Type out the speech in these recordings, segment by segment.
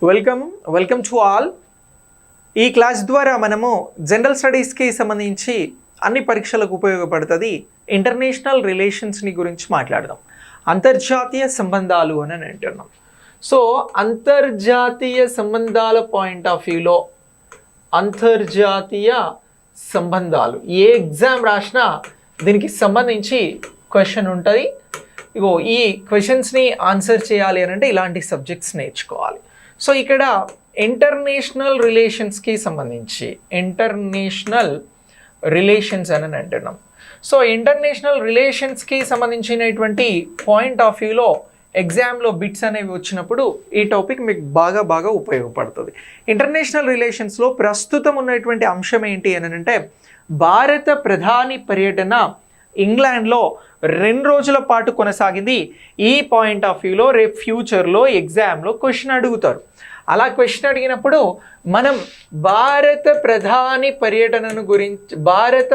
Welcome to all. ఈ class ద్వారా మనము జనరల్ స్టడీస్కి సంబంధించి అన్ని పరీక్షలకు ఉపయోగపడుతుంది ఇంటర్నేషనల్ రిలేషన్స్ని గురించి మాట్లాడదాం. అంతర్జాతీయ సంబంధాలు అని అంటున్నాం. సో అంతర్జాతీయ సంబంధాల పాయింట్ ఆఫ్ వ్యూలో అంతర్జాతీయ సంబంధాలు ఏ ఎగ్జామ్ రాసినా దీనికి సంబంధించి క్వశ్చన్ ఉంటుంది. ఇగో ఈ క్వశ్చన్స్ని ఆన్సర్ చేయాలి అని అంటే ఇలాంటి సబ్జెక్ట్స్ నేర్చుకోవాలి. సో ఇక్కడ ఇంటర్నేషనల్ రిలేషన్స్కి సంబంధించి ఇంటర్నేషనల్ రిలేషన్స్ అని అంటున్నాం. సో ఇంటర్నేషనల్ రిలేషన్స్కి సంబంధించినటువంటి పాయింట్ ఆఫ్ వ్యూలో ఎగ్జామ్లో బిట్స్ అనేవి వచ్చినప్పుడు ఈ టాపిక్ మీకు బాగా ఉపయోగపడుతుంది. ఇంటర్నేషనల్ రిలేషన్స్లో ప్రస్తుతం ఉన్నటువంటి అంశం ఏంటి అని అంటే భారత ప్రధాని పర్యటన ఇంగ్లాండ్లో 2 రోజుల పాటు కొనసాగింది. ఈ పాయింట్ ఆఫ్ వ్యూలో రేపు ఫ్యూచర్లో ఎగ్జామ్లో క్వశ్చన్ అడుగుతారు. అలా క్వశ్చన్ అడిగినప్పుడు మనం భారత ప్రధాని పర్యటనను గురించి భారత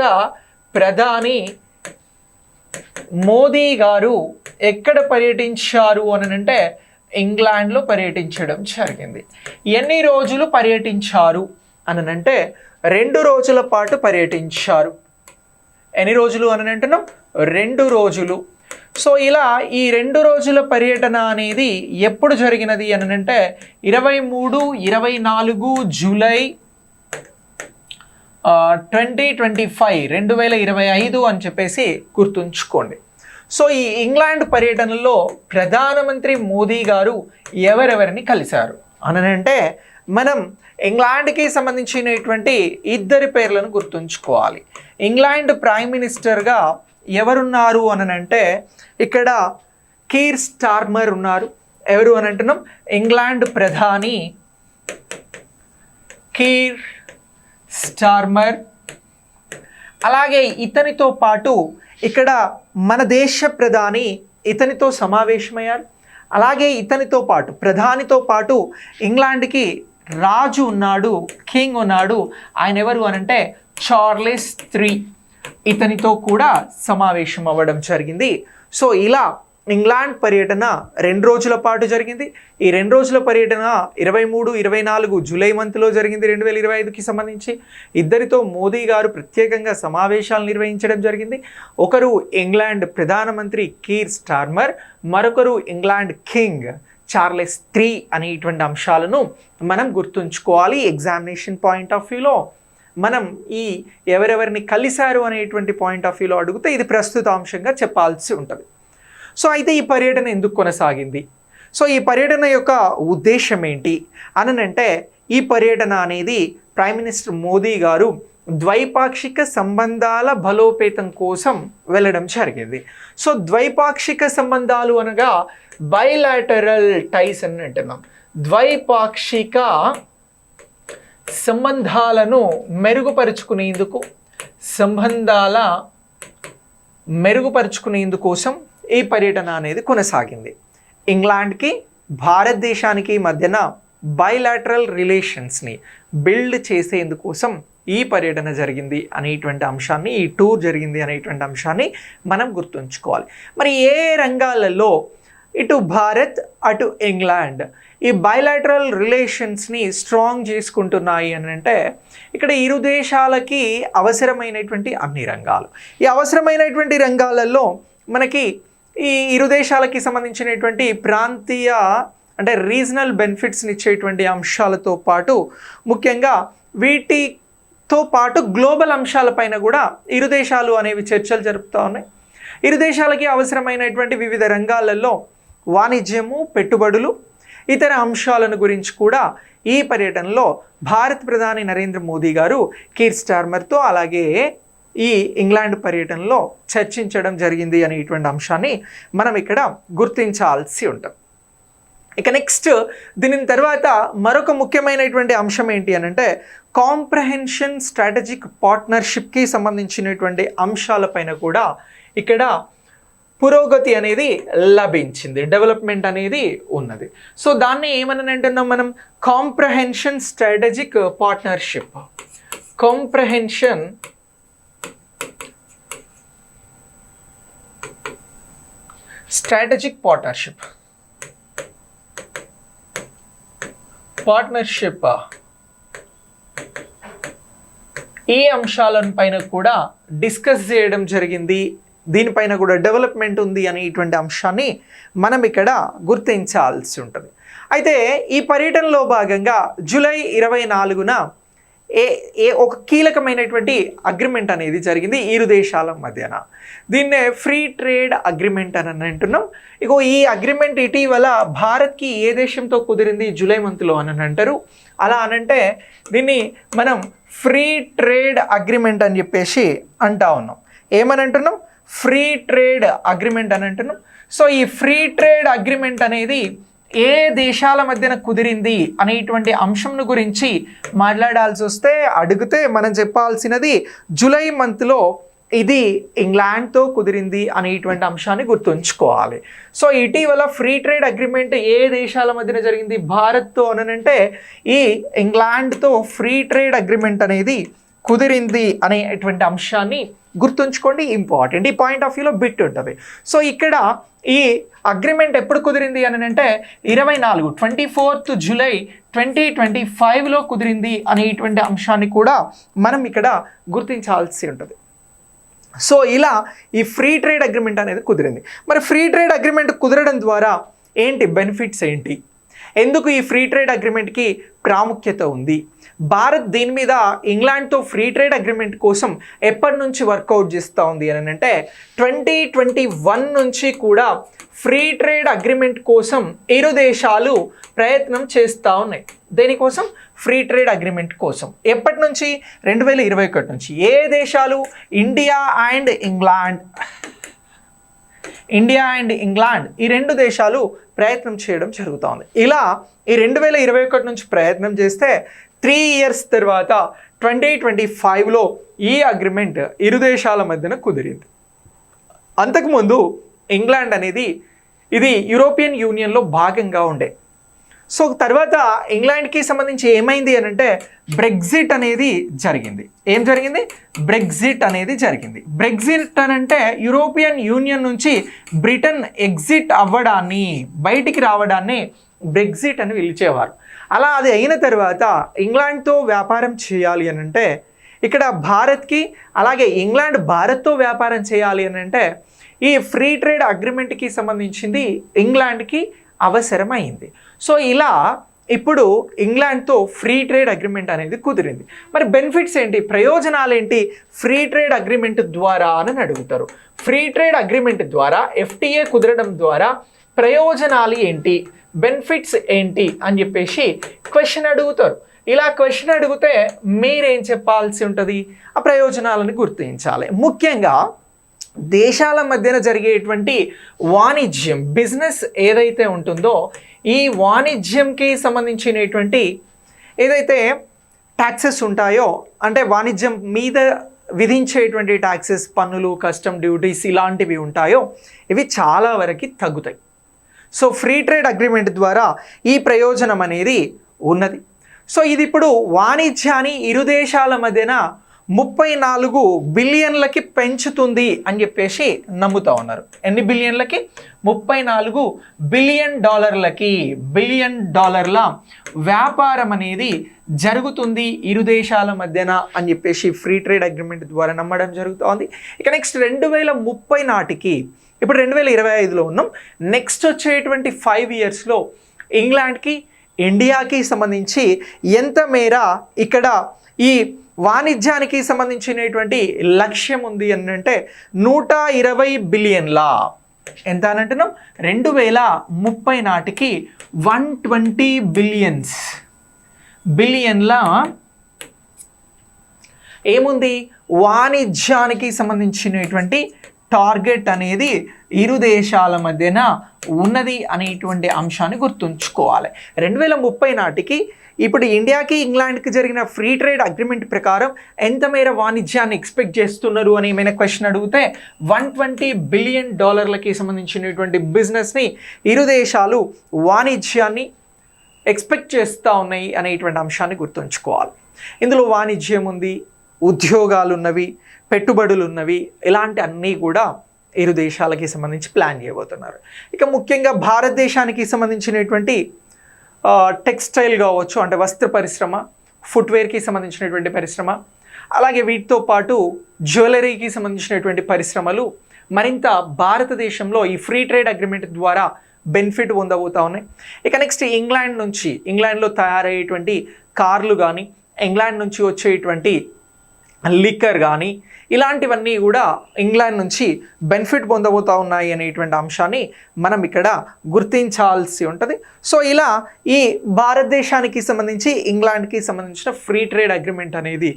ప్రధాని మోదీ గారు ఎక్కడ పర్యటించారు అని అంటే ఇంగ్లాండ్లో పర్యటించడం జరిగింది. ఎన్ని రోజులు పర్యటించారు అని అంటే 2 రోజుల పాటు పర్యటించారు. ఎన్ని రోజులు అని అంటున్నాం? 2 రోజులు. సో ఇలా ఈ 2 రోజుల పర్యటన అనేది ఎప్పుడు జరిగినది అని అంటే 23-24 జూలై 2025 అని చెప్పేసి గుర్తుంచుకోండి. సో ఈ ఇంగ్లాండ్ పర్యటనలో ప్రధానమంత్రి మోదీ గారు ఎవరెవరిని కలిశారు అని అంటే మనం ఇంగ్లాండ్కి సంబంధించినటువంటి 2 పేర్లను గుర్తుంచుకోవాలి. ఇంగ్లాండ్ ప్రైమ్ మినిస్టర్గా ఎవరున్నారు అని అంటే ఇక్కడ కీర్ స్టార్మర్ ఉన్నారు. ఎవరు అని అంటున్నాం? ఇంగ్లాండ్ ప్రధాని కీర్ స్టార్మర్. అలాగే ఇతనితో పాటు ఇక్కడ మన దేశ ప్రధాని ఇతనితో సమావేశమయ్యారు. అలాగే ఇతనితో పాటు ప్రధానితో పాటు ఇంగ్లాండ్కి రాజు ఉన్నాడు, కింగ్ ఉన్నాడు. ఆయన ఎవరు అనంటే చార్లెస్ III. ఇతనితో కూడా సమావేశం అవ్వడం జరిగింది. సో ఇలా ఇంగ్లాండ్ పర్యటన 2 రోజుల పాటు జరిగింది. ఈ 2 రోజుల పర్యటన 23-24 జూలై మంత్లో జరిగింది 2025కి సంబంధించి. ఇద్దరితో మోదీ గారు ప్రత్యేకంగా సమావేశాలు నిర్వహించడం జరిగింది. ఒకరు ఇంగ్లాండ్ ప్రధానమంత్రి కీర్ స్టార్మర్, మరొకరు ఇంగ్లాండ్ కింగ్ చార్లెస్ III అనేటువంటి అంశాలను మనం గుర్తుంచుకోవాలి. ఎగ్జామినేషన్ పాయింట్ ఆఫ్ వ్యూలో మనం ఈ ఎవరెవరిని కలిశారు అనేటువంటి పాయింట్ ఆఫ్ వ్యూలో అడిగితే ఇది ప్రస్తుత అంశంగా చెప్పాల్సి ఉంటుంది. సో అయితే ఈ పర్యటన ఎందుకు కొనసాగింది? సో ఈ పర్యటన యొక్క ఉద్దేశం ఏంటి అని అంటే ఈ పర్యటన అనేది ప్రైమ్ మినిస్టర్ మోదీ గారు ద్వైపాక్షిక సంబంధాల బలోపేతం కోసం వెళ్ళడం జరిగింది. సో ద్వైపాక్షిక సంబంధాలు అనగా బైలాటరల్ టైస్ అని అంటున్నాం. ద్వైపాక్షిక సంబంధాలను మెరుగుపరుచుకునేందుకోసం ఈ పర్యటన అనేది కొనసాగింది. ఇంగ్లాండ్కి భారతదేశానికి మధ్యన బైలాటరల్ రిలేషన్స్ని బిల్డ్ చేసేందుకోసం ఈ పర్యటన జరిగింది అనేటువంటి అంశాన్ని, ఈ టూర్ జరిగింది అనేటువంటి అంశాన్ని మనం గుర్తుంచుకోవాలి. మరి ఏ రంగాలలో ఇటు భారత్ అటు ఇంగ్లాండ్ ఈ బైలాటరల్ రిలేషన్స్ని స్ట్రాంగ్ చేసుకుంటున్నాయి అని అంటే ఇక్కడ ఇరు దేశాలకి అవసరమైనటువంటి అన్ని రంగాలు, ఈ అవసరమైనటువంటి రంగాలలో మనకి ఈ ఇరు దేశాలకి సంబంధించినటువంటి ప్రాంతీయ అంటే రీజనల్ బెనిఫిట్స్ని ఇచ్చేటువంటి అంశాలతో పాటు ముఖ్యంగా వీటితో పాటు గ్లోబల్ అంశాలపైన కూడా ఇరు దేశాలు అనేవి చర్చలు జరుపుతూ ఉన్నాయి. ఇరు దేశాలకి అవసరమైనటువంటి వివిధ రంగాలలో వాణిజ్యము, పెట్టుబడులు, ఇతర అంశాలను గురించి కూడా ఈ పర్యటనలో భారత ప్రధాని నరేంద్ర మోదీ గారు కీర్ స్టార్మర్తో అలాగే ఈ ఇంగ్లాండ్ పర్యటనలో చర్చించడం జరిగింది అనేటువంటి అంశాన్ని మనం ఇక్కడ గుర్తించాల్సి ఉంటుంది. ఇక నెక్స్ట్ దీని తర్వాత మరొక ముఖ్యమైనటువంటి అంశం ఏంటి అని అంటే కాంప్రహెన్షన్ స్ట్రాటజిక్ పార్ట్నర్షిప్కి సంబంధించినటువంటి అంశాలపైన కూడా ఇక్కడ పురోగతి అనేది లభించింది, డెవలప్మెంట్ అనేది ఉన్నది. సో దాన్ని ఏమని అంటున్నాం మనం? Comprehension strategic partnership. Comprehension strategic partnership. Partnership, ఈ అంశాలను పైన కూడా డిస్కస్ చేయడం జరిగింది. దీనిపైన కూడా డెవలప్మెంట్ ఉంది అనేటువంటి అంశాన్ని మనం ఇక్కడ గుర్తించాల్సి ఉంటుంది. అయితే ఈ పర్యటనలో భాగంగా జూలై 24న ఒక కీలకమైనటువంటి అగ్రిమెంట్ అనేది జరిగింది ఇరు దేశాల మధ్యన. దీన్నే ఫ్రీ ట్రేడ్ అగ్రిమెంట్ అని అంటున్నాం. ఇగో ఈ అగ్రిమెంట్ ఇటీవల భారత్కి ఏ దేశంతో కుదిరింది జూలై మంత్లో అని అంటారు. అలా అనంటే దీన్ని మనం ఫ్రీ ట్రేడ్ అగ్రిమెంట్ అని చెప్పేసి అంటా ఉన్నాం. ఏమని అంటున్నాం? ఫ్రీ ట్రేడ్ అగ్రిమెంట్ అని అంటున్నాం. సో ఈ ఫ్రీ ట్రేడ్ అగ్రిమెంట్ అనేది ఏ దేశాల మధ్యన కుదిరింది అనేటువంటి అంశంను గురించి మాట్లాడాల్సి వస్తే అడిగితే మనం చెప్పాల్సినది జూలై మంత్లో ఇది ఇంగ్లాండ్తో కుదిరింది అనేటువంటి అంశాన్ని గుర్తుంచుకోవాలి. సో ఇటీవల ఫ్రీ ట్రేడ్ అగ్రిమెంట్ ఏ దేశాల మధ్యన జరిగింది? భారత్తో అనంటే ఈ ఇంగ్లాండ్తో ఫ్రీ ట్రేడ్ అగ్రిమెంట్ అనేది కుదిరింది అనేటువంటి అంశాన్ని గుర్తుంచుకోండి, ఇంపార్టెంట్. ఈ పాయింట్ ఆఫ్ వ్యూలో బిట్ ఉంటుంది. సో ఇక్కడ ఈ అగ్రిమెంట్ ఎప్పుడు కుదిరింది అని అంటే 24 జూలై 2025లో కుదిరింది అనేటువంటి అంశాన్ని కూడా మనం ఇక్కడ గుర్తించాల్సి ఉంటుంది. సో ఇలా ఈ ఫ్రీ ట్రేడ్ అగ్రిమెంట్ అనేది కుదిరింది. మరి ఫ్రీ ట్రేడ్ అగ్రిమెంట్ కుదరడం ద్వారా ఏంటి బెనిఫిట్స్ ఏంటి? ఎందుకు ఈ ఫ్రీ ట్రేడ్ అగ్రిమెంట్కి ప్రాముఖ్యత ఉంది? భారత్ దీని మీద ఇంగ్లాండ్తో ఫ్రీ ట్రేడ్ అగ్రిమెంట్ కోసం ఎప్పటి నుంచి వర్కౌట్ చేస్తూ ఉంది అని అంటే 2021 నుంచి కూడా ఫ్రీ ట్రేడ్ అగ్రిమెంట్ కోసం ఇరు దేశాలు ప్రయత్నం చేస్తూ ఉన్నాయి. దేనికోసం? ఫ్రీ ట్రేడ్ అగ్రిమెంట్ కోసం. ఎప్పటి నుంచి? 2021 నుంచి. ఏ దేశాలు? ఇండియా అండ్ ఇంగ్లాండ్ ఈ రెండు దేశాలు ప్రయత్నం చేయడం జరుగుతోంది. ఇలా ఈ 2021 నుంచి ప్రయత్నం చేస్తే 3 years తర్వాత 2025లో ఈ అగ్రిమెంట్ ఇరు దేశాల మధ్యన కుదిరింది. అంతకుముందు ఇంగ్లాండ్ అనేది ఇది యూరోపియన్ యూనియన్లో భాగంగా ఉండే. సో తర్వాత ఇంగ్లాండ్కి సంబంధించి ఏమైంది అని అంటే బ్రెగ్జిట్ అనేది జరిగింది. ఏం జరిగింది? బ్రెగ్జిట్ అనేది జరిగింది. బ్రెగ్జిట్ అని అంటే యూరోపియన్ యూనియన్ నుంచి బ్రిటన్ ఎగ్జిట్ అవ్వడాన్ని, బయటికి రావడాన్ని బ్రెగ్జిట్ అని పిలిచేవారు. అలా అది అయిన తర్వాత ఇంగ్లాండ్తో వ్యాపారం చేయాలి అని అంటే ఇక్కడ భారత్కి, అలాగే ఇంగ్లాండ్ భారత్తో వ్యాపారం చేయాలి అని అంటే ఈ ఫ్రీ ట్రేడ్ అగ్రిమెంట్కి సంబంధించింది ఇంగ్లాండ్కి అవసరమైంది. సో ఇలా ఇప్పుడు ఇంగ్లాండ్తో ఫ్రీ ట్రేడ్ అగ్రిమెంట్ అనేది కుదిరింది. మరి బెనిఫిట్స్ ఏంటి, ప్రయోజనాలు ఏంటి ఫ్రీ ట్రేడ్ అగ్రిమెంట్ ద్వారా అని అడుగుతారు. ఫ్రీ ట్రేడ్ అగ్రిమెంట్ ద్వారా FTA కుదరడం ద్వారా ప్రయోజనాలు ఏంటి, బెనిఫిట్స్ ఏంటి అని చెప్పేసి క్వశ్చన్ అడుగుతారు. ఇలా క్వశ్చన్ అడిగితే మీరేం చెప్పాల్సి ఉంటుంది? ఆ ప్రయోజనాలను గుర్తించాలి. ముఖ్యంగా దేశాల మధ్యన జరిగేటువంటి వాణిజ్యం, బిజినెస్ ఏదైతే ఉంటుందో ఈ వాణిజ్యంకి సంబంధించినటువంటి ఏదైతే ట్యాక్సెస్ ఉంటాయో, అంటే వాణిజ్యం మీద విధించేటువంటి ట్యాక్సెస్, పన్నులు, కస్టమ్ డ్యూటీస్ ఇలాంటివి ఉంటాయో ఇవి చాలా వరకు తగ్గుతాయి. సో ఫ్రీ ట్రేడ్ అగ్రిమెంట్ ద్వారా ఈ ప్రయోజనం అనేది ఉన్నది. సో ఇది ఇప్పుడు వాణిజ్యాన్ని ఇరు దేశాల మధ్యన 34 బిలియన్లకి పెంచుతుంది అని చెప్పేసి నమ్ముతూ ఉన్నారు. ఎన్ని బిలియన్లకి? 34 బిలియన్ డాలర్ల వ్యాపారం అనేది జరుగుతుంది ఇరు దేశాల మధ్యన అని చెప్పేసి ఫ్రీ ట్రేడ్ అగ్రిమెంట్ ద్వారా నమ్మడం జరుగుతోంది. ఇక నెక్స్ట్ 2030 నాటికి, ఇప్పుడు 2025లో ఉన్నాం, నెక్స్ట్ వచ్చేటువంటి 5 yearsలో ఇంగ్లాండ్కి, ఇండియాకి సంబంధించి ఎంత మేర ఇక్కడ ఈ వాణిజ్యానికి సంబంధించినటువంటి లక్ష్యం ఉంది అని అంటే 120 బిలియన్ల, ఎంత అని అంటున్నాం 2030 నాటికి 120 బిలియన్ల ఏముంది వాణిజ్యానికి సంబంధించినటువంటి టార్గెట్ అనేది ఇరు దేశాల మధ్యన ఉన్నది అనేటువంటి అంశాన్ని గుర్తుంచుకోవాలి. 2030 నాటికి ఇప్పుడు ఇండియాకి, ఇంగ్లాండ్కి జరిగిన ఫ్రీ ట్రేడ్ అగ్రిమెంట్ ప్రకారం ఎంత మేర వాణిజ్యాన్ని ఎక్స్పెక్ట్ చేస్తున్నారు అని ఏమైనా క్వశ్చన్ అడిగితే 120 బిలియన్ డాలర్లకి సంబంధించినటువంటి బిజినెస్ని ఇరు దేశాలు వాణిజ్యాన్ని ఎక్స్పెక్ట్ చేస్తూ ఉన్నాయి అనేటువంటి అంశాన్ని గుర్తుంచుకోవాలి. ఇందులో వాణిజ్యం ఉంది, ఉద్యోగాలు ఉన్నవి, పెట్టుబడులు ఉన్నవి, ఇలాంటి అన్నీ కూడా ఇరు దేశాలకి సంబంధించి ప్లాన్ చేయబోతున్నారు. ఇక ముఖ్యంగా భారతదేశానికి సంబంధించినటువంటి టెక్స్టైల్ కావచ్చు, అంటే వస్త్ర పరిశ్రమ, ఫుట్వేర్కి సంబంధించినటువంటి పరిశ్రమ, అలాగే వీటితో పాటు జ్యువెలరీకి సంబంధించినటువంటి పరిశ్రమలు మరింత భారతదేశంలో ఈ ఫ్రీ ట్రేడ్ అగ్రిమెంట్ ద్వారా బెనిఫిట్ పొందబోతా ఉన్నాయి. ఇక నెక్స్ట్ ఇంగ్లాండ్లో తయారయ్యేటువంటి కార్లు కానీ, ఇంగ్లాండ్ నుంచి వచ్చేటువంటి లిక్కర్ కానీ, ఇలాంటివన్నీ కూడా ఇంగ్లాండ్ నుంచి బెనిఫిట్ పొందబోతూ ఉన్నాయి అనేటువంటి అంశాన్ని మనం ఇక్కడ గుర్తించాల్సి ఉంటుంది. సో ఇలా ఈ భారతదేశానికి సంబంధించి ఇంగ్లాండ్కి సంబంధించిన ఫ్రీ ట్రేడ్ అగ్రిమెంట్ అనేది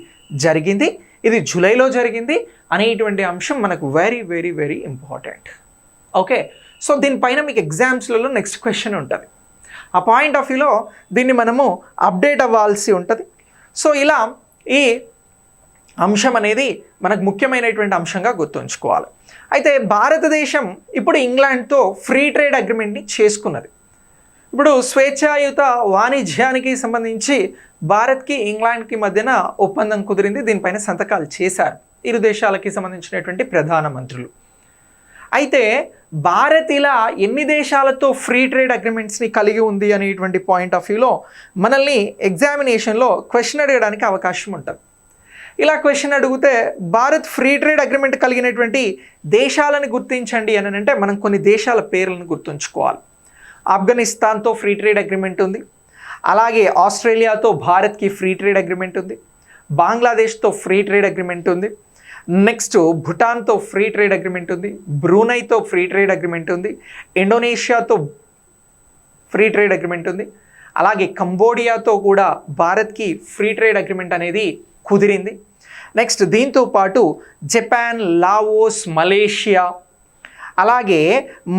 జరిగింది. ఇది జూలైలో జరిగింది అనేటువంటి అంశం మనకు very very very important. Okay, so దీనిపైన మీకు ఎగ్జామ్స్లలో నెక్స్ట్ క్వశ్చన్ ఉంటుంది. ఆ పాయింట్ ఆఫ్ వ్యూలో దీన్ని మనము అప్డేట్ అవ్వాల్సి ఉంటుంది. సో ఇలా ఈ అంశం అనేది మనకు ముఖ్యమైనటువంటి అంశంగా గుర్తుంచుకోవాలి. అయితే భారతదేశం ఇప్పుడు ఇంగ్లాండ్తో ఫ్రీ ట్రేడ్ అగ్రిమెంట్ని చేసుకున్నది. ఇప్పుడు స్వేచ్ఛాయుత వాణిజ్యానికి సంబంధించి భారత్కి ఇంగ్లాండ్కి మధ్యన ఒప్పందం కుదిరింది. దీనిపైన సంతకాలు చేశారు ఇరు దేశాలకి సంబంధించినటువంటి ప్రధానమంత్రులు. అయితే భారత్ ఇలా ఎన్ని దేశాలతో ఫ్రీ ట్రేడ్ అగ్రిమెంట్స్ని కలిగి ఉంది అనేటువంటి పాయింట్ ఆఫ్ వ్యూలో మనల్ని ఎగ్జామినేషన్లో క్వశ్చన్ అడగడానికి అవకాశం ఉంటుంది. ఇలా క్వశ్చన్ అడిగితే భారత్ ఫ్రీ ట్రేడ్ అగ్రిమెంట్ కలిగినటువంటి దేశాలను గుర్తించండి అని అంటే మనం కొన్ని దేశాల పేర్లను గుర్తుంచుకోవాలి. ఆఫ్ఘనిస్తాన్తో ఫ్రీ ట్రేడ్ అగ్రిమెంట్ ఉంది. అలాగే ఆస్ట్రేలియాతో భారత్కి ఫ్రీ ట్రేడ్ అగ్రిమెంట్ ఉంది. బంగ్లాదేశ్తో ఫ్రీ ట్రేడ్ అగ్రిమెంట్ ఉంది. నెక్స్ట్ భూటాన్తో ఫ్రీ ట్రేడ్ అగ్రిమెంట్ ఉంది. బ్రూనైతో ఫ్రీ ట్రేడ్ అగ్రిమెంట్ ఉంది. ఇండోనేషియాతో ఫ్రీ ట్రేడ్ అగ్రిమెంట్ ఉంది. అలాగే కంబోడియాతో కూడా భారత్కి ఫ్రీ ట్రేడ్ అగ్రిమెంట్ అనేది కుదిరింది. నెక్స్ట్ దీంతో పాటు జపాన్, లావోస్, మలేషియా, అలాగే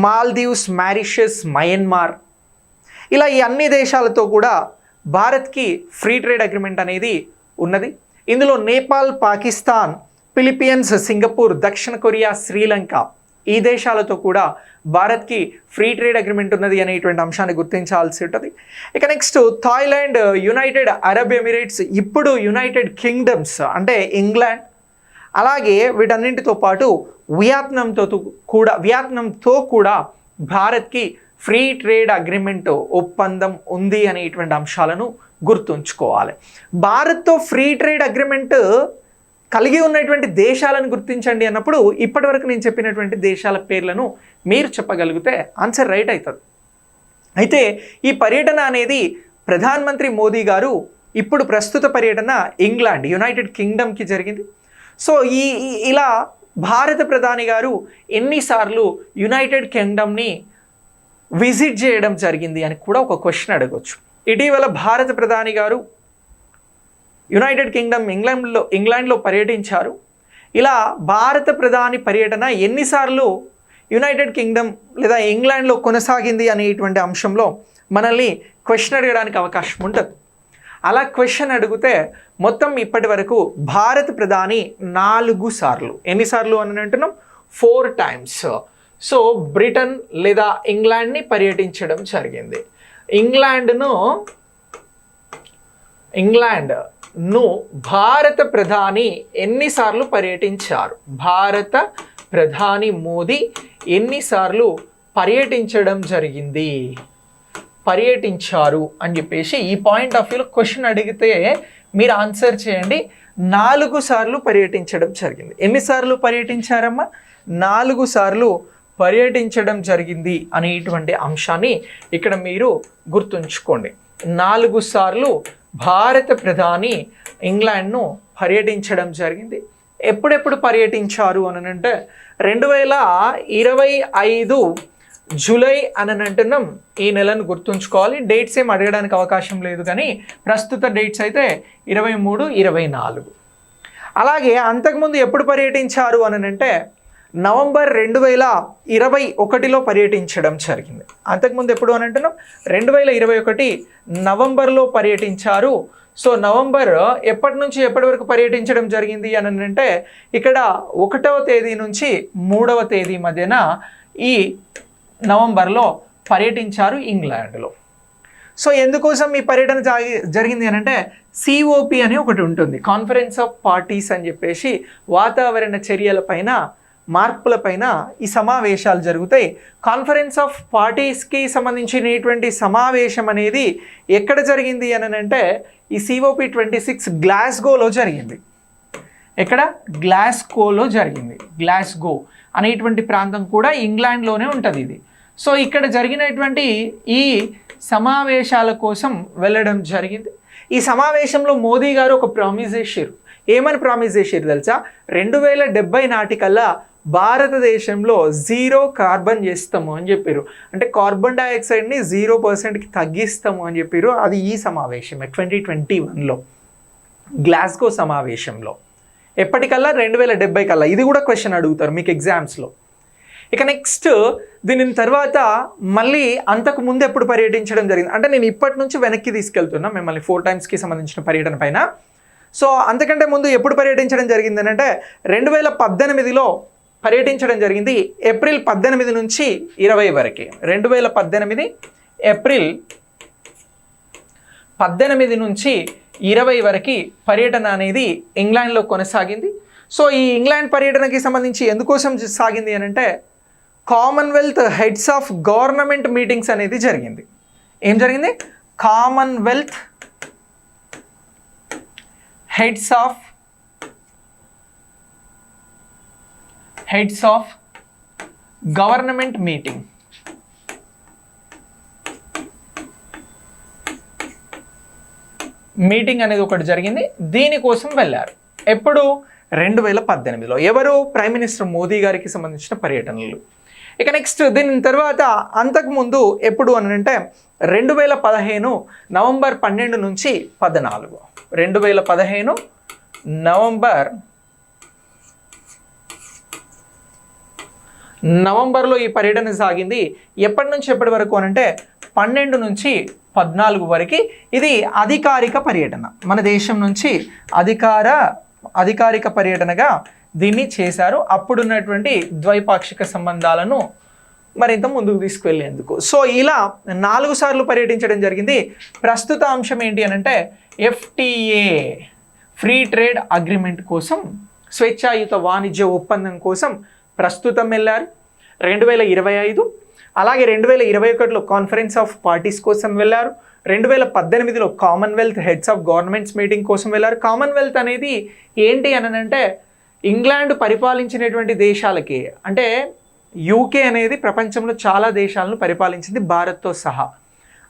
మాల్దీవ్స్, మారిషస్, మయన్మార్, ఇలా ఈ అన్ని దేశాలతో కూడా భారత్కి ఫ్రీ ట్రేడ్ అగ్రిమెంట్ అనేది ఉన్నది. ఇందులో నేపాల్, పాకిస్తాన్, ఫిలిప్పీన్స్, సింగపూర్, దక్షిణ కొరియా, శ్రీలంక ఈ దేశాలతో కూడా భారత్కి ఫ్రీ ట్రేడ్ అగ్రిమెంట్ ఉన్నది అనేటువంటి అంశాన్ని గుర్తించాల్సి ఉంటుంది. ఇక next Thailand, United Arab Emirates, ఇప్పుడు యునైటెడ్ కింగ్డమ్స్ అంటే ఇంగ్లాండ్, అలాగే వీటన్నింటితో పాటు వియత్నాంతో కూడా భారత్కి ఫ్రీ ట్రేడ్ అగ్రిమెంట్ ఒప్పందం ఉంది అనేటువంటి అంశాలను గుర్తుంచుకోవాలి. భారత్తో ఫ్రీ ట్రేడ్ అగ్రిమెంట్ కలిగి ఉన్నటువంటి దేశాలను గుర్తించండి అన్నప్పుడు ఇప్పటివరకు నేను చెప్పినటువంటి దేశాల పేర్లను మీరు చెప్పగలిగితే ఆన్సర్ రైట్ అవుతుంది. అయితే ఈ పర్యటన అనేది ప్రధానమంత్రి మోదీ గారు ఇప్పుడు ప్రస్తుత పర్యటన ఇంగ్లాండ్, యునైటెడ్ కింగ్డమ్కి జరిగింది. సో ఇలా భారత ప్రధాని గారు ఎన్నిసార్లు యునైటెడ్ కింగ్డమ్ని విజిట్ చేయడం జరిగింది అని కూడా ఒక క్వశ్చన్ అడగవచ్చు. ఇటీవల భారత ప్రధాని గారు యునైటెడ్ కింగ్డమ్ ఇంగ్లాండ్లో పర్యటించారు. ఇలా భారత ప్రధాని పర్యటన ఎన్నిసార్లు యునైటెడ్ కింగ్డమ్ లేదా ఇంగ్లాండ్లో కొనసాగింది అనేటువంటి అంశంలో మనల్ని క్వశ్చన్ అడగడానికి అవకాశం ఉంటుంది. అలా క్వశ్చన్ అడిగితే మొత్తం ఇప్పటి వరకు భారత ప్రధాని 4 సార్లు, ఎన్నిసార్లు అని అంటున్నాం 4 times. సో బ్రిటన్ లేదా ఇంగ్లాండ్ని పర్యటించడం జరిగింది. ఇంగ్లాండ్ను భారత ప్రధాని ఎన్నిసార్లు పర్యటించారు? భారత ప్రధాని మోదీ ఎన్నిసార్లు పర్యటించారు అని చెప్పేసి ఈ పాయింట్ ఆఫ్ వ్యూలో క్వశ్చన్ అడిగితే మీరు ఆన్సర్ చేయండి. 4 సార్లు పర్యటించడం జరిగింది. ఎన్నిసార్లు పర్యటించారమ్మా? 4 సార్లు పర్యటించడం జరిగింది అనేటువంటి అంశాన్ని ఇక్కడ మీరు గుర్తుంచుకోండి. 4 సార్లు భారత ప్రధాని ఇంగ్లాండ్ను పర్యటించడం జరిగింది. ఎప్పుడెప్పుడు పర్యటించారు అని అంటే 2025 జూలై అని అంటున్నాం. ఈ నెలను గుర్తుంచుకోవాలి. డేట్స్ ఏం అడగడానికి అవకాశం లేదు, కానీ ప్రస్తుత డేట్స్ అయితే 23, 24. అలాగే అంతకుముందు ఎప్పుడు పర్యటించారు అని అంటే నవంబర్ 2021లో పర్యటించడం జరిగింది. అంతకుముందు ఎప్పుడు అని అంటున్నాం 2021 నవంబర్లో పర్యటించారు. సో నవంబర్ ఎప్పటి నుంచి ఎప్పటి వరకు పర్యటించడం జరిగింది అని అంటే ఇక్కడ 1వ తేదీ నుంచి 3వ తేదీ మధ్యన ఈ నవంబర్లో పర్యటించారు ఇంగ్లాండ్లో. సో ఎందుకోసం ఈ పర్యటన జరిగింది అని అంటే COP అని ఒకటి ఉంటుంది, కాన్ఫరెన్స్ ఆఫ్ పార్టీస్ అని చెప్పేసి వాతావరణ చర్యల పైన మార్పులపైన ఈ సమావేశాలు జరుగుతాయి. కాన్ఫరెన్స్ ఆఫ్ పార్టీస్కి సంబంధించినటువంటి సమావేశం అనేది ఎక్కడ జరిగింది అని అంటే ఈ COP26 గ్లాస్గోలో జరిగింది. ఎక్కడ? గ్లాస్గోలో జరిగింది. గ్లాస్గో అనేటువంటి ప్రాంతం కూడా ఇంగ్లాండ్లోనే ఉంటుంది ఇది. సో ఇక్కడ జరిగినటువంటి ఈ సమావేశాల కోసం వెళ్ళడం జరిగింది. ఈ సమావేశంలో మోదీ గారు ఒక ప్రామిస్ చేశారు. ఏమని ప్రామిస్ చేశారు తెలుసా? 2070 నాటికల్లా భారతదేశంలో 0 కార్బన్ చేస్తాము అని చెప్పారు. అంటే కార్బన్ డైఆక్సైడ్ని 0%కి తగ్గిస్తాము అని చెప్పారు. అది ఈ సమావేశమే 2021లో గ్లాస్గో సమావేశంలో. ఎప్పటికల్లా? 2070 కల్లా. ఇది కూడా క్వశ్చన్ అడుగుతారు మీకు ఎగ్జామ్స్లో. ఇక నెక్స్ట్ దీని తర్వాత మళ్ళీ అంతకు ముందు ఎప్పుడు పర్యటించడం జరిగింది అంటే నేను ఇప్పటి నుంచి వెనక్కి తీసుకెళ్తున్నా మిమ్మల్ని 4 టైమ్స్కి సంబంధించిన పర్యటన పైన. సో అంతకంటే ముందు ఎప్పుడు పర్యటించడం జరిగింది అంటే 2018లో పర్యటించడం జరిగింది. ఏప్రిల్ 18 నుంచి 20 వరకు. 2018 ఏప్రిల్ 18 నుంచి 20 వరకు పర్యటన అనేది ఇంగ్లాండ్లో కొనసాగింది. సో ఈ ఇంగ్లాండ్ పర్యటనకి సంబంధించి ఎందుకోసం సాగింది అని అంటే Commonwealth heads of government meetings అనేది జరిగింది. ఏం జరిగింది? Commonwealth heads of government meeting అనేది ఒకటి జరిగింది. దీనికోసం వెళ్ళారు. ఎప్పుడు? 2018లో. ఎవరు? ప్రైమ్ మినిస్టర్ మోదీ గారికి సంబంధించిన పర్యటనలు. ఇక నెక్స్ట్ దీని తర్వాత అంతకుముందు ఎప్పుడు అని అంటే 2015 నవంబర్ 12 నుంచి 14. 2015 నవంబర్లో ఈ పర్యటన సాగింది. ఎప్పటి నుంచి ఎప్పటి వరకు అని అంటే 12 నుంచి 14 వరకు. ఇది అధికారిక పర్యటన. మన దేశం నుంచి అధికారిక పర్యటనగా దీన్ని చేశారు. అప్పుడున్నటువంటి ద్వైపాక్షిక సంబంధాలను మరింత ముందుకు తీసుకువెళ్ళేందుకు. సో ఇలా 4 సార్లు పర్యటించడం జరిగింది. ప్రస్తుత అంశం ఏంటి అని అంటే FTA ఫ్రీ ట్రేడ్ అగ్రిమెంట్ కోసం, స్వేచ్ఛాయుత వాణిజ్య ఒప్పందం కోసం ప్రస్తుతం వెళ్ళారు 2025. అలాగే 2021లో కాన్ఫరెన్స్ ఆఫ్ పార్టీస్ కోసం వెళ్ళారు. 2018లో commonwealth heads of governments meeting కోసం వెళ్ళారు. కామన్వెల్త్ అనేది ఏంటి అని అంటే ఇంగ్లాండ్ పరిపాలించినటువంటి దేశాలకి, అంటే UK అనేది ప్రపంచంలో చాలా దేశాలను పరిపాలించింది భారత్తో సహా.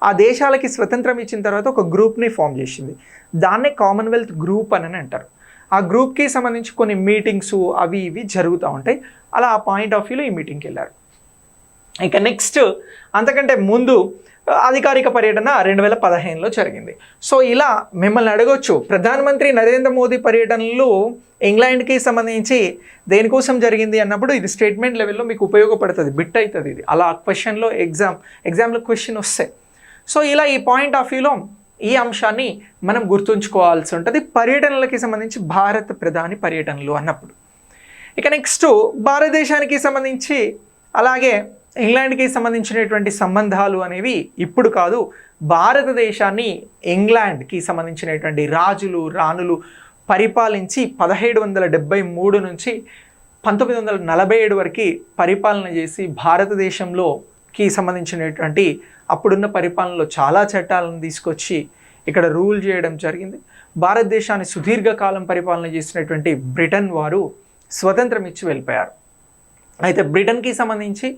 ఆ దేశాలకి స్వతంత్రం ఇచ్చిన తర్వాత ఒక గ్రూప్ని ఫామ్ చేసింది. దాన్నే కామన్వెల్త్ గ్రూప్ అని అంటారు. ఆ గ్రూప్కి సంబంధించి కొన్ని మీటింగ్స్ అవి ఇవి జరుగుతూ ఉంటాయి. అలా ఆ పాయింట్ ఆఫ్ వ్యూలో ఈ మీటింగ్కి వెళ్ళారు. ఇక నెక్స్ట్ అంతకంటే ముందు అధికారిక పర్యటన 2015లో జరిగింది. సో ఇలా మిమ్మల్ని అడగొచ్చు, ప్రధానమంత్రి నరేంద్ర మోదీ పర్యటనలు ఇంగ్లాండ్కి సంబంధించి దేనికోసం జరిగింది అన్నప్పుడు ఇది స్టేట్మెంట్ లెవెల్లో మీకు ఉపయోగపడుతుంది, బిట్ అవుతుంది ఇది. అలా క్వశ్చన్లో ఎగ్జామ్లో క్వశ్చన్ వస్తాయి. సో ఇలా ఈ పాయింట్ ఆఫ్ వ్యూలో ఈ అంశాన్ని మనం గుర్తుంచుకోవాల్సి ఉంటుంది పర్యటనలకి సంబంధించి, భారత ప్రధాని పర్యటనలు అన్నప్పుడు. ఇక నెక్స్ట్ భారతదేశానికి సంబంధించి అలాగే ఇంగ్లాండ్కి సంబంధించినటువంటి సంబంధాలు అనేవి ఇప్పుడు కాదు, భారతదేశాన్ని ఇంగ్లాండ్కి సంబంధించినటువంటి రాజులు రాణులు పరిపాలించి 1773 నుంచి 1947 వరకు పరిపాలన చేసి భారతదేశంలోకి సంబంధించినటువంటి అప్పుడున్న పరిపాలనలో చాలా చట్టాలను తీసుకొచ్చి ఇక్కడ రూల్ చేయడం జరిగింది. భారతదేశాన్ని సుదీర్ఘకాలం పరిపాలన చేసినటువంటి బ్రిటన్ వారు స్వతంత్రం ఇచ్చి వెళ్ళిపోయారు. అయితే బ్రిటన్కి సంబంధించి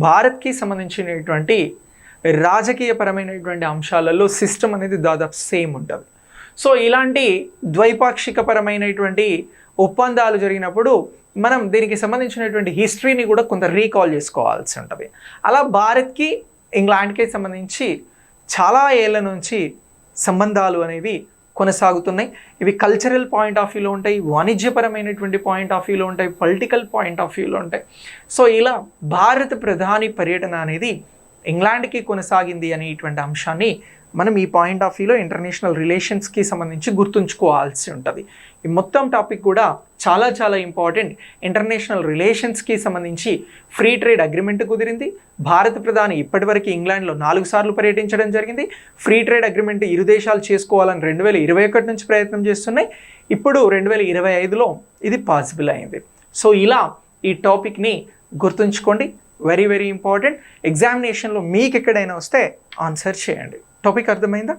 భారత్కి సంబంధించినటువంటి రాజకీయపరమైనటువంటి అంశాలలో సిస్టమ్ అనేది దాదాపు సేమ్ ఉంటుంది. సో ఇలాంటి ద్వైపాక్షికపరమైనటువంటి ఒప్పందాలు జరిగినప్పుడు మనం దీనికి సంబంధించినటువంటి హిస్టరీని కూడా కొంత రీకాల్ చేసుకోవాల్సి ఉంటుంది. అలా భారత్కి ఇంగ్లాండ్కి సంబంధించి చాలా ఏళ్ళ నుంచి సంబంధాలు అనేవి కొనసాగుతున్నాయి. ఇవి కల్చరల్ పాయింట్ ఆఫ్ వ్యూలో ఉంటాయి, వాణిజ్యపరమైనటువంటి పాయింట్ ఆఫ్ వ్యూలో ఉంటాయి, పొలిటికల్ పాయింట్ ఆఫ్ వ్యూలో ఉంటాయి. సో ఇలా భారత ప్రధాని పర్యటన అనేది ఇంగ్లాండ్కి కొనసాగింది అనేటువంటి అంశాన్ని మనం ఈ పాయింట్ ఆఫ్ వ్యూలో ఇంటర్నేషనల్ రిలేషన్స్కి సంబంధించి గుర్తుంచుకోవాల్సి ఉంటుంది. ఈ మొత్తం టాపిక్ కూడా చాలా చాలా ఇంపార్టెంట్. ఇంటర్నేషనల్ రిలేషన్స్కి సంబంధించి ఫ్రీ ట్రేడ్ అగ్రిమెంట్ కుదిరింది. భారత ప్రధాని ఇప్పటివరకు ఇంగ్లాండ్లో 4 సార్లు పర్యటించడం జరిగింది. ఫ్రీ ట్రేడ్ అగ్రిమెంట్ ఇరు దేశాలు చేసుకోవాలని 2021 నుంచి ప్రయత్నం చేస్తున్నాయి. ఇప్పుడు 2025లో ఇది పాసిబుల్ అయింది. సో ఇలా ఈ టాపిక్ని గుర్తుంచుకోండి, వెరీ వెరీ ఇంపార్టెంట్. ఎగ్జామినేషన్లో మీకు ఎక్కడైనా వస్తే ఆన్సర్ చేయండి. టాపిక్ అర్థమైందా?